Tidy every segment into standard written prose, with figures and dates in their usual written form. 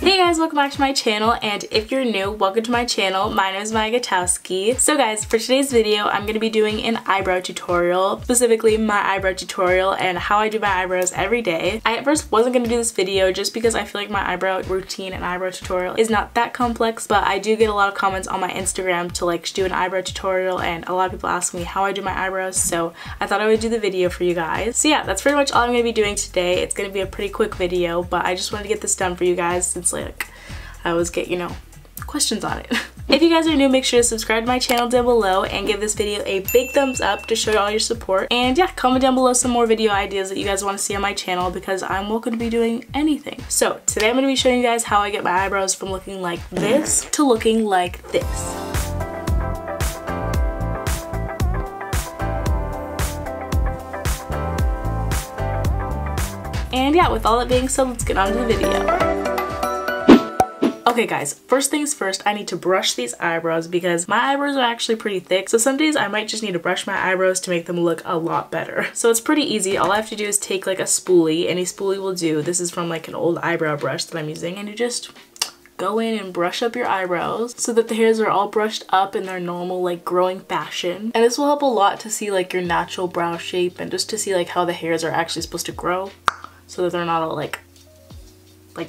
Hey guys, welcome back to my channel, and if you're new, welcome to my channel. My name is Gutowski. So guys, for today's video, I'm going to be doing an eyebrow tutorial, specifically my eyebrow tutorial and how I do my eyebrows every day. I at first wasn't going to do this video just because I feel like my eyebrow routine and eyebrow tutorial is not that complex, but I do get a lot of comments on my Instagram to like do an eyebrow tutorial, and a lot of people ask me how I do my eyebrows, so I thought I would do the video for you guys. So yeah, that's pretty much all I'm going to be doing today. It's going to be a pretty quick video, but I just wanted to get this done for you guys since like I always get, questions on it. If you guys are new, make sure to subscribe to my channel down below and give this video a big thumbs up to show all your support. And yeah, comment down below some more video ideas that you guys want to see on my channel because I'm welcome to be doing anything. So today I'm going to be showing you guys how I get my eyebrows from looking like this to looking like this. And yeah, with all that being said, let's get on to the video. Okay guys, first things first, I need to brush these eyebrows because my eyebrows are actually pretty thick, so some days I might just need to brush my eyebrows to make them look a lot better. So it's pretty easy. All I have to do is take like a spoolie. Any spoolie will do. This is from like an old eyebrow brush that I'm using, and you just go in and brush up your eyebrows so that the hairs are all brushed up in their normal like growing fashion. And this will help a lot to see like your natural brow shape and just to see like how the hairs are actually supposed to grow so that they're not all like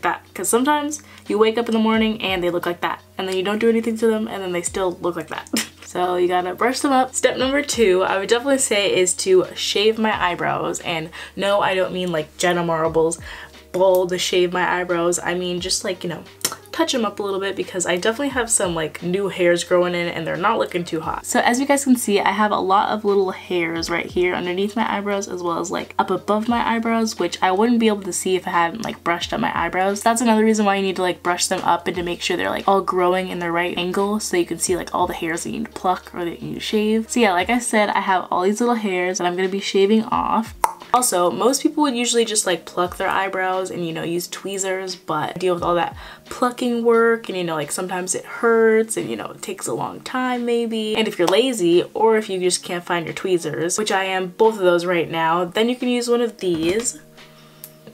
that, because sometimes you wake up in the morning and they look like that, and then you don't do anything to them and then they still look like that. So you gotta brush them up. Step number 2, I would definitely say, is to shave my eyebrows. And no, I don't mean like Jenna Marbles bald shave my eyebrows. I mean just like, touch them up a little bit because I definitely have some like new hairs growing in and they're not looking too hot. So as you guys can see, I have a lot of little hairs right here underneath my eyebrows as well as like up above my eyebrows, which I wouldn't be able to see if I hadn't like brushed up my eyebrows. That's another reason why you need to like brush them up and to make sure they're like all growing in the right angle so you can see like all the hairs that you need to pluck or that you need to shave. So yeah, like I said, I have all these little hairs that I'm going to be shaving off. Also, most people would usually just like pluck their eyebrows and use tweezers, but I deal with all that plucking work and like sometimes it hurts and it takes a long time maybe. And if you're lazy or if you just can't find your tweezers, which I am both of those right now, then you can use one of these.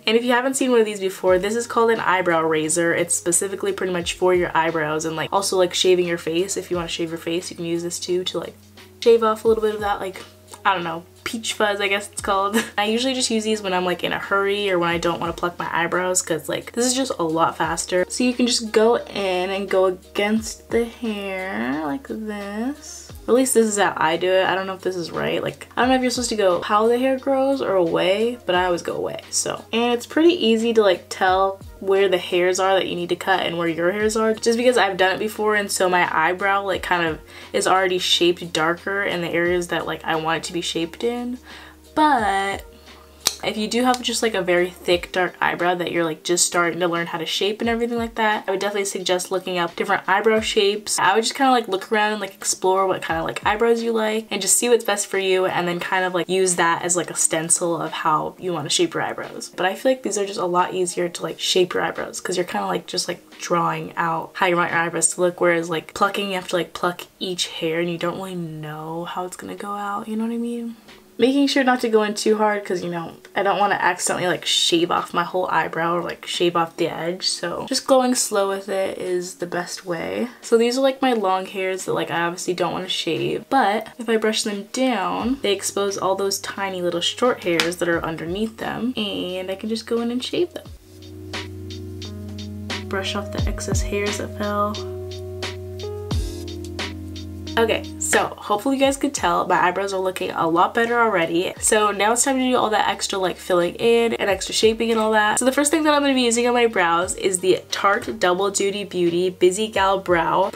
And if you haven't seen one of these before, this is called an eyebrow razor. It's specifically pretty much for your eyebrows and like also like shaving your face. If you want to shave your face, you can use this too to like shave off a little bit of that, like, I don't know, peach fuzz, I guess it's called. I usually just use these when I'm like in a hurry or when I don't want to pluck my eyebrows because like this is just a lot faster. So you can just go in and go against the hair like this. At least this is how I do it. I don't know if this is right. Like, I don't know if you're supposed to go how the hair grows or away, but I always go away. So, and it's pretty easy to like tell where the hairs are that you need to cut and where your hairs are, just because I've done it before, and so my eyebrow like kind of is already shaped darker in the areas that like I want it to be shaped in. But if you do have just like a very thick dark eyebrow that you're like just starting to learn how to shape and everything like that, I would definitely suggest looking up different eyebrow shapes. I would just kind of like look around and like explore what kind of like eyebrows you like and just see what's best for you, and then kind of like use that as like a stencil of how you want to shape your eyebrows. But I feel like these are just a lot easier to like shape your eyebrows because you're kind of like just like drawing out how you want your eyebrows to look, whereas like plucking, you have to like pluck each hair and you don't really know how it's gonna go out, you know what I mean? Making sure not to go in too hard because I don't want to accidentally like shave off my whole eyebrow or like shave off the edge, so just going slow with it is the best way. So these are like my long hairs that like I obviously don't want to shave, but if I brush them down, they expose all those tiny little short hairs that are underneath them, and I can just go in and shave them. Brush off the excess hairs that fell. Okay, so hopefully you guys could tell my eyebrows are looking a lot better already. So now it's time to do all that extra like filling in and extra shaping and all that. So the first thing that I'm going to be using on my brows is the Tarte Double Duty Beauty Busy Gal Brow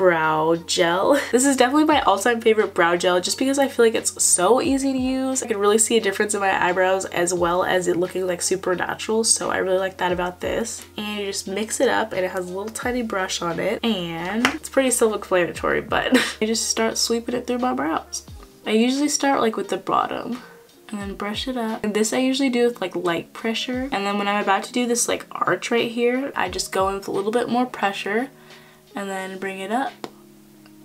Gel. This is definitely my all-time favorite brow gel just because I feel like it's so easy to use. I can really see a difference in my eyebrows as well as it looking like super natural, so I really like that about this. And you just mix it up, and it has a little tiny brush on it, and it's pretty self-explanatory, but I just start sweeping it through my brows. I usually start like with the bottom and then brush it up. And this I usually do with like light pressure, and then when I'm about to do this like arch right here, I just go in with a little bit more pressure and then bring it up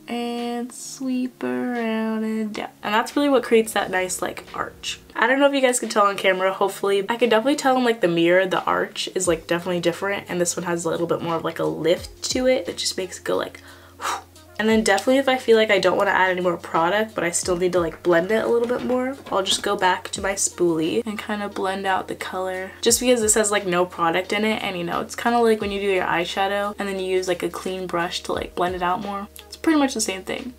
and sweep around and down. And that's really what creates that nice like arch. I don't know if you guys can tell on camera, hopefully. I can definitely tell in like the mirror, the arch is like definitely different, and this one has a little bit more of like a lift to it that just makes it go like whew. And then definitely if I feel like I don't want to add any more product but I still need to like blend it a little bit more, I'll just go back to my spoolie and kind of blend out the color. Just because this has like no product in it, and you know, it's kind of like when you do your eyeshadow and then you use like a clean brush to like blend it out more. It's pretty much the same thing.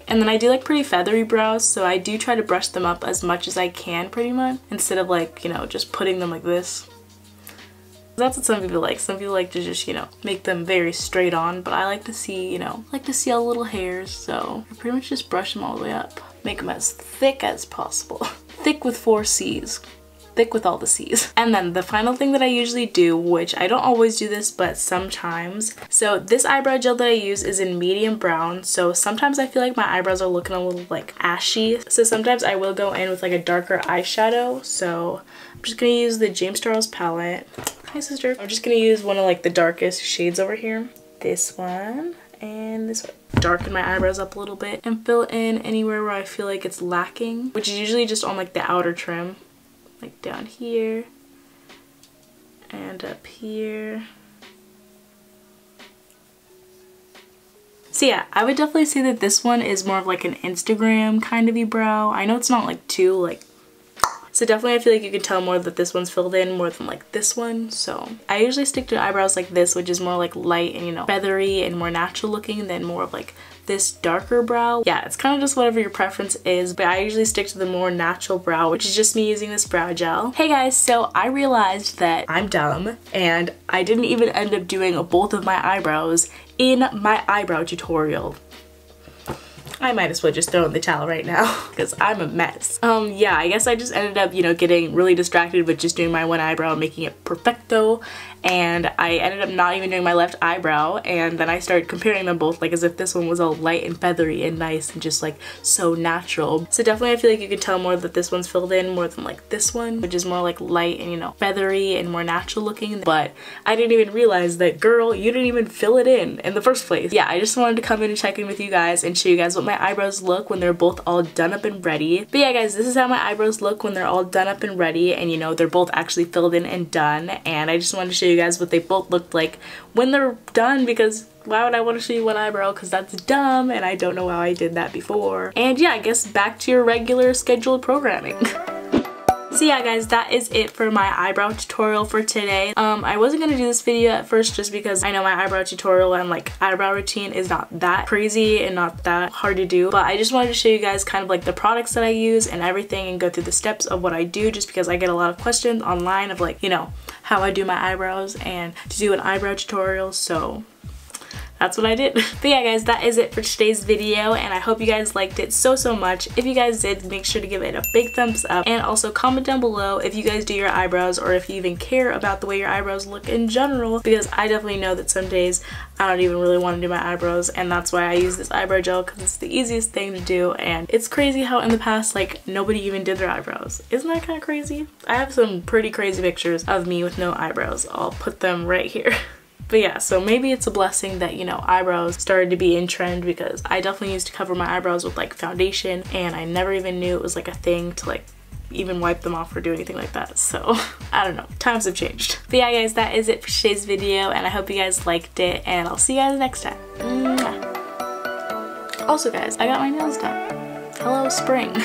And then I do like pretty feathery brows, so I do try to brush them up as much as I can pretty much, instead of like, you know, just putting them like this. That's what some people like. Some people like to just, you know, make them very straight on, but I like to see, you know, like to see all the little hairs, so I pretty much just brush them all the way up. Make them as thick as possible. Thick with 4 C's. Thick with all the C's. And then the final thing that I usually do, which I don't always do this, but sometimes. So this eyebrow gel that I use is in medium brown, so sometimes I feel like my eyebrows are looking a little like ashy. So sometimes I will go in with like a darker eyeshadow. So I'm just gonna use the James Charles palette. Hi sister. I'm just gonna use one of like the darkest shades over here. This one and this one. Darken my eyebrows up a little bit and fill in anywhere where I feel like it's lacking, which is usually just on like the outer trim. Like down here and up here. So yeah, I would definitely say that this one is more of like an Instagram kind of brow. I know it's not like too like, so definitely I feel like you can tell more that this one's filled in more than like this one. So I usually stick to eyebrows like this, which is more like light and, you know, feathery and more natural looking than more of like this darker brow. Yeah, it's kind of just whatever your preference is, but I usually stick to the more natural brow, which is just me using this brow gel. Hey guys, so I realized that I'm dumb and I didn't even end up doing both of my eyebrows in my eyebrow tutorial. I might as well just throw in the towel right now because I'm a mess. Yeah, I guess I just ended up, you know, getting really distracted with just doing my one eyebrow and making it perfecto, and I ended up not even doing my left eyebrow, and then I started comparing them both like as if this one was all light and feathery and nice and just like so natural. So definitely I feel like you could tell more that this one's filled in more than like this one, which is more like light and, you know, feathery and more natural looking. But I didn't even realize that, girl, you didn't even fill it in the first place. Yeah, I just wanted to come in and check in with you guys and show you guys what my eyebrows look when they're both all done up and ready. But yeah guys, this is how my eyebrows look when they're all done up and ready, and you know, they're both actually filled in and done. And I just wanted to show you guys what they both looked like when they're done, because why would I want to show you one eyebrow? Because that's dumb and I don't know how I did that before. And yeah, I guess back to your regular scheduled programming. So yeah guys, that is it for my eyebrow tutorial for today. I wasn't gonna do this video at first just because I know my eyebrow tutorial and like eyebrow routine is not that crazy and not that hard to do, but I just wanted to show you guys kind of like the products that I use and everything and go through the steps of what I do, just because I get a lot of questions online of like, you know, how I do my eyebrows and to do an eyebrow tutorial, so that's what I did. But yeah guys, that is it for today's video, and I hope you guys liked it so much. If you guys did, make sure to give it a big thumbs up, and also comment down below if you guys do your eyebrows or if you even care about the way your eyebrows look in general, because I definitely know that some days I don't even really want to do my eyebrows, and that's why I use this eyebrow gel, because it's the easiest thing to do. And it's crazy how in the past like nobody even did their eyebrows. Isn't that kind of crazy? I have some pretty crazy pictures of me with no eyebrows. I'll put them right here. But yeah, so maybe it's a blessing that, you know, eyebrows started to be in trend, because I definitely used to cover my eyebrows with like foundation and I never even knew it was like a thing to like even wipe them off or do anything like that. So I don't know, times have changed. But yeah guys, that is it for today's video, and I hope you guys liked it, and I'll see you guys next time. Mwah. Also guys, I got my nails done. Hello spring.